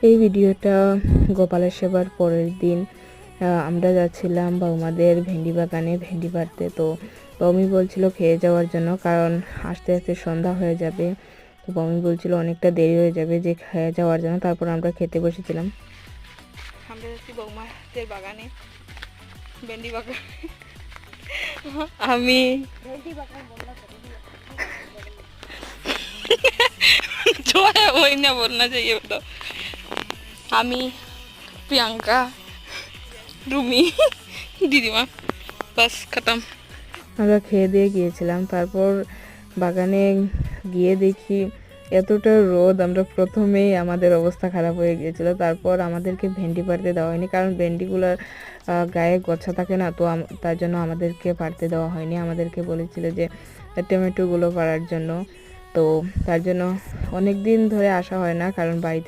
এই ভিডিওটা গোপালের সেবার পরের দিন আমরা যাচ্ছিলাম বৌমাদের ভেন্ডি বাগানে ভেন্ডি পাড়তে। তো বৌমি বলছিল খেয়ে যাওয়ার জন্য, কারণ আস্তে আস্তে সন্ধ্যা হয়ে যাবে। তো বৌমি বলছিল অনেকটা দেরি হয়ে যাবে যে খেয়ে যাওয়ার জন্য। তারপর আমরা খেতে বসেছিলাম। আমরা যাচ্ছি বৌমাদের বাগানে ভেন্ডি বাগান। আমি बोलना चाहिए बताओ। আমি প্রিয়াঙ্কা রুমি দিদিমা বাস খতম। আমরা খেয়ে দিয়ে গিয়েছিলাম। তারপর বাগানে গিয়ে দেখি এতটা রোদ, আমরা প্রথমেই আমাদের অবস্থা খারাপ হয়ে গিয়েছিল। তারপর আমাদেরকে ভেন্ডি পাড়তে দেওয়া হয়নি, কারণ ভেন্ডিগুলোর গায়ে গোছা থাকে না, তো তার জন্য আমাদেরকে পাড়তে দেওয়া হয়নি। আমাদেরকে বলেছিল যে টমেটোগুলো পাড়ার জন্য। তো তার জন্য অনেক দিন ধরে আসা হয় না, কারণ বাড়িতে